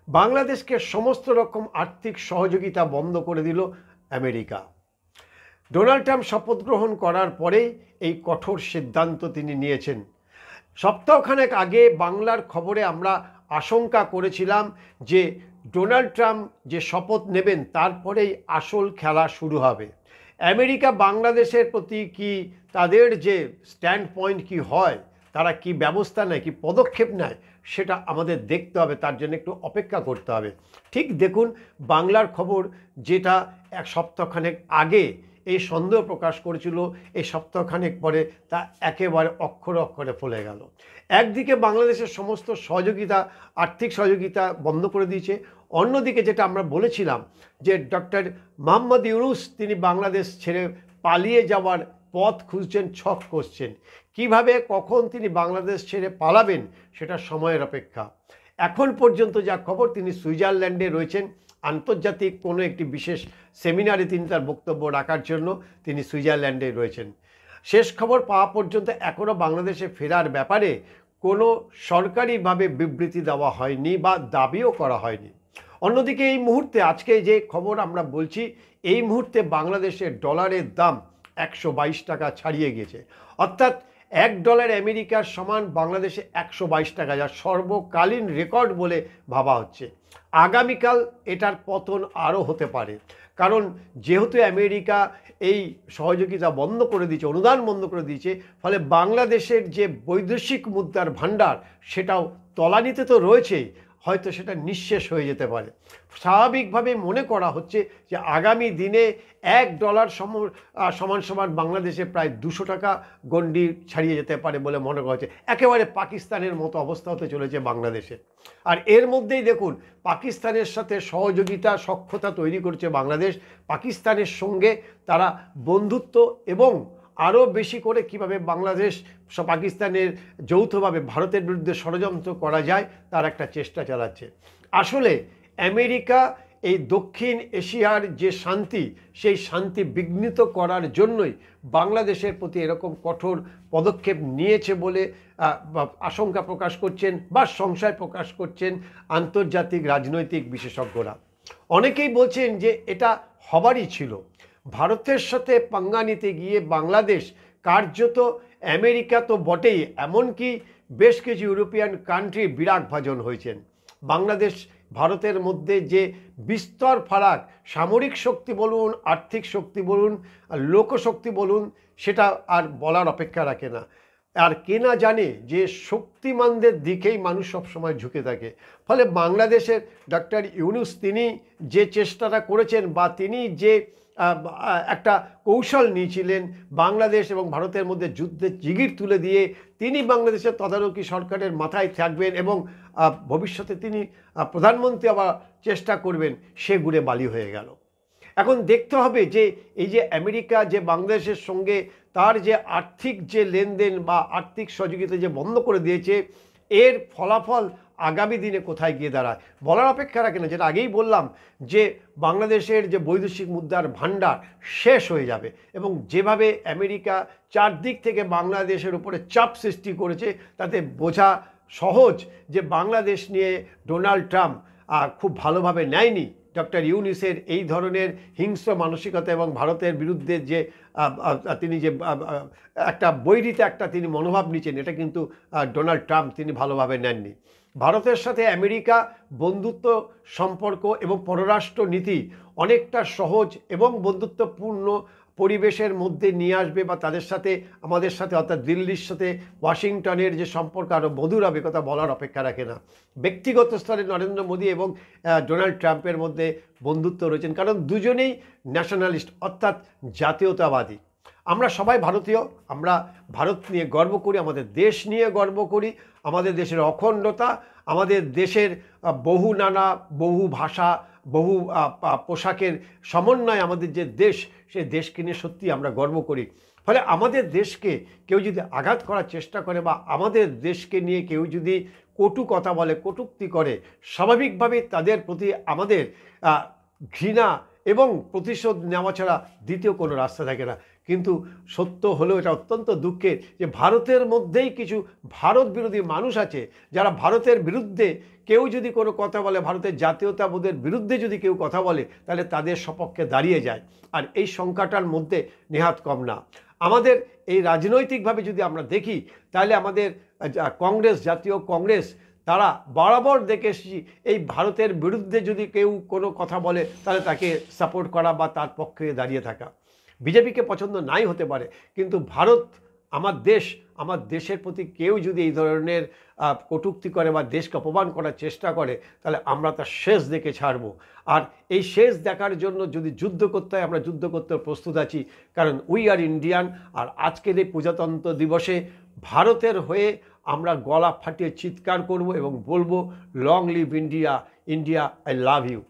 বাংলাদেশকে সমস্ত রকম আর্থিক সহযোগিতা বন্ধ করে দিল আমেরিকা। ডোনাল্ড ট্রাম্প শপথ গ্রহণ করার পরেই এই কঠোর সিদ্ধান্ত তিনি নিয়েছেন। সপ্তাহখানেক আগে বাংলার খবরে আমরা আশঙ্কা করেছিলাম যে ডোনাল্ড ট্রাম্প যে শপথ নেবেন তারপরেই আসল খেলা শুরু হবে। আমেরিকা বাংলাদেশের প্রতি কি তাদের যে স্ট্যান্ড পয়েন্ট কি হয়, তারা কি ব্যবস্থা নেয়, কি পদক্ষেপ নেয়, সেটা আমাদের দেখতে হবে, তার জন্য একটু অপেক্ষা করতে হবে। ঠিক দেখুন, বাংলার খবর যেটা এক সপ্তাহখানেক আগে এই সন্দেহ প্রকাশ করেছিল, এই সপ্তাহখানেক পরে তা একেবারে অক্ষরে অক্ষরে ফলে গেল। একদিকে বাংলাদেশের সমস্ত সহযোগিতা, আর্থিক সহযোগিতা বন্ধ করে দিয়েছে। অন্যদিকে যেটা আমরা বলেছিলাম যে ডক্টর মোহাম্মদ ইউনূস তিনি বাংলাদেশ ছেড়ে পালিয়ে যাওয়ার পথ খুঁজছেন, ছক কষছেন। কিভাবে কখন তিনি বাংলাদেশ ছেড়ে পালাবেন সেটা সময়ের অপেক্ষা। এখন পর্যন্ত যা খবর, তিনি সুইজারল্যান্ডে রয়েছেন, আন্তর্জাতিক কোনো একটি বিশেষ সেমিনারে তিনি তার বক্তব্য রাখার জন্য তিনি সুইজারল্যান্ডে রয়েছেন। শেষ খবর পাওয়া পর্যন্ত এখনও বাংলাদেশে ফেরার ব্যাপারে কোনো সরকারিভাবে বিবৃতি দেওয়া হয়নি বা দাবিও করা হয়নি। অন্যদিকে এই মুহূর্তে আজকে যে খবর আমরা বলছি, এই মুহূর্তে বাংলাদেশের ডলারের দাম 122 টাকা ছাড়িয়ে গিয়েছে। অর্থাৎ $1 আমেরিকার সমান বাংলাদেশে 122 টাকা, যা সর্বকালীন রেকর্ড বলে ভাবা হচ্ছে। আগামীকাল এটার পতন আরও হতে পারে, কারণ যেহেতু আমেরিকা এই সহযোগিতা বন্ধ করে দিয়েছে, অনুদান বন্ধ করে দিয়েছে, ফলে বাংলাদেশের যে বৈদেশিক মুদ্রার ভাণ্ডার সেটাও তলানিতে তো রয়েছেই, হয়তো সেটা নিঃশেষ হয়ে যেতে পারে। স্বাভাবিকভাবে মনে করা হচ্ছে যে আগামী দিনে $1 সমান সমান বাংলাদেশে প্রায় 200 টাকা গণ্ডি ছাড়িয়ে যেতে পারে বলে মনে করা হচ্ছে। একেবারে পাকিস্তানের মতো অবস্থা হতে চলেছে বাংলাদেশে। আর এর মধ্যেই দেখুন, পাকিস্তানের সাথে সহযোগিতা সখ্যতা তৈরি করছে বাংলাদেশ। পাকিস্তানের সঙ্গে তারা বন্ধুত্ব এবং আরও বেশি করে কিভাবে বাংলাদেশ পাকিস্তানের যৌথভাবে ভারতের বিরুদ্ধে ষড়যন্ত্র করা যায় তার একটা চেষ্টা চালাচ্ছে। আসলে আমেরিকা এই দক্ষিণ এশিয়ার যে শান্তি, সেই শান্তি বিঘ্নিত করার জন্যই বাংলাদেশের প্রতি এরকম কঠোর পদক্ষেপ নিয়েছে বলে আশঙ্কা প্রকাশ করছেন বা সংশয় প্রকাশ করছেন আন্তর্জাতিক রাজনৈতিক বিশেষজ্ঞরা। অনেকেই বলছেন যে এটা হবারই ছিল। ভারতের সাথে পাঙ্গা নিতে গিয়ে বাংলাদেশ কার্যত, আমেরিকা তো বটেই, এমনকি বেশ কিছু ইউরোপিয়ান কান্ট্রি বিরাগভাজন হয়েছেন। বাংলাদেশ ভারতের মধ্যে যে বিস্তর ফারাক, সামরিক শক্তি বলুন, আর্থিক শক্তি বলুন, লোকশক্তি বলুন, সেটা আর বলার অপেক্ষা রাখে না। আর কে না জানে যে শক্তিমানদের দিকেই মানুষ সবসময় ঝুঁকে থাকে। ফলে বাংলাদেশের ডক্টর ইউনূস তিনি যে চেষ্টাটা করেছেন বা তিনি যে একটা কৌশল নিয়েছিলেন বাংলাদেশ এবং ভারতের মধ্যে যুদ্ধের জিগির তুলে দিয়ে, তিনি বাংলাদেশের তদারকি সরকারের মাথায় থাকবেন এবং ভবিষ্যতে তিনি প্রধানমন্ত্রী হওয়ার চেষ্টা করবেন, সে গুড়ে বালি হয়ে গেল। এখন দেখতে হবে যে এই যে আমেরিকা যে বাংলাদেশের সঙ্গে তার যে আর্থিক যে লেনদেন বা আর্থিক সহযোগিতা যে বন্ধ করে দিয়েছে, এর ফলাফল আগামী দিনে কোথায় গিয়ে দাঁড়ায় বলার অপেক্ষা রাখে না। যেটা আগেই বললাম যে বাংলাদেশের যে বৈদেশিক মুদ্রার ভাণ্ডার শেষ হয়ে যাবে, এবং যেভাবে আমেরিকা চারদিক থেকে বাংলাদেশের উপরে চাপ সৃষ্টি করেছে, তাতে বোঝা সহজ যে বাংলাদেশ নিয়ে ডোনাল্ড ট্রাম্প খুব ভালোভাবে নেয়নি। ডক্টর ইউনূসের এই ধরনের হিংস্র মানসিকতা এবং ভারতের বিরুদ্ধে যে তিনি যে একটা বৈরিতা একটা তিনি মনোভাব নিচ্ছেন, এটা কিন্তু ডোনাল্ড ট্রাম্প তিনি ভালোভাবে নেননি। ভারতের সাথে আমেরিকা বন্ধুত্ব সম্পর্ক এবং পররাষ্ট্র নীতি অনেকটা সহজ এবং বন্ধুত্বপূর্ণ পরিবেশের মধ্যে নিয়ে আসবে, বা তাদের সাথে আমাদের সাথে অর্থাৎ দিল্লির সাথে ওয়াশিংটনের যে সম্পর্ক আরও মধুর হবে, কথা বলার অপেক্ষা রাখে না। ব্যক্তিগত স্তরে নরেন্দ্র মোদী এবং ডোনাল্ড ট্রাম্পের মধ্যে বন্ধুত্ব রয়েছেন, কারণ দুজনেই ন্যাশনালিস্ট অর্থাৎ জাতীয়তাবাদী। আমরা সবাই ভারতীয়, আমরা ভারত নিয়ে গর্ব করি, আমাদের দেশ নিয়ে গর্ব করি, আমাদের দেশের অখণ্ডতা, আমাদের দেশের বহু ভাষা, বহু পোশাকের সমন্বয় আমাদের যে দেশ, সেই দেশকে নিয়ে সত্যি আমরা গর্ব করি। ফলে আমাদের দেশকে কেউ যদি আঘাত করার চেষ্টা করে বা আমাদের দেশকে নিয়ে কেউ যদি কটু কথা বলে, কটূক্তি করে, স্বাভাবিকভাবে তাদের প্রতি আমাদের ঘৃণা এবং প্রতিশোধ নেওয়া ছাড়া দ্বিতীয় কোনো রাস্তা থাকে না। কিন্তু সত্য হলেও এটা অত্যন্ত দুঃখের যে ভারতের মধ্যেই কিছু ভারত বিরোধী মানুষ আছে, যারা ভারতের বিরুদ্ধে কেউ যদি কোনো কথা বলে, ভারতের জাতীয়তাবোধের বিরুদ্ধে যদি কেউ কথা বলে, তাহলে তাদের সপক্ষে দাঁড়িয়ে যায়। আর এই সংখ্যাটার মধ্যে নেহাত কম না। আমাদের এই রাজনৈতিকভাবে যদি আমরা দেখি, তাহলে আমাদের কংগ্রেস, জাতীয় কংগ্রেস, তারা বরাবর দেখে এসেছি এই ভারতের বিরুদ্ধে যদি কেউ কোনো কথা বলে তাহলে তাকে সাপোর্ট করা বা তার পক্ষে দাঁড়িয়ে থাকা। বিজেপিকে পছন্দ নাই হতে পারে, কিন্তু ভারত আমার দেশ, আমার দেশের প্রতি কেউ যদি এই ধরনের কটূক্তি করে বা দেশকে অপমান করার চেষ্টা করে, তাহলে আমরা তার শেষ দেখে ছাড়বো। আর এই শেষ দেখার জন্য যদি যুদ্ধ করতে হয়, আমরা যুদ্ধ করতে প্রস্তুত আছি, কারণ উই আর ইন্ডিয়ান। আর আজকের এই প্রজাতন্ত্র দিবসে ভারতের হয়ে আমরা গলা ফাটিয়ে চিৎকার করব এবং বলবো, long live India, India I love you.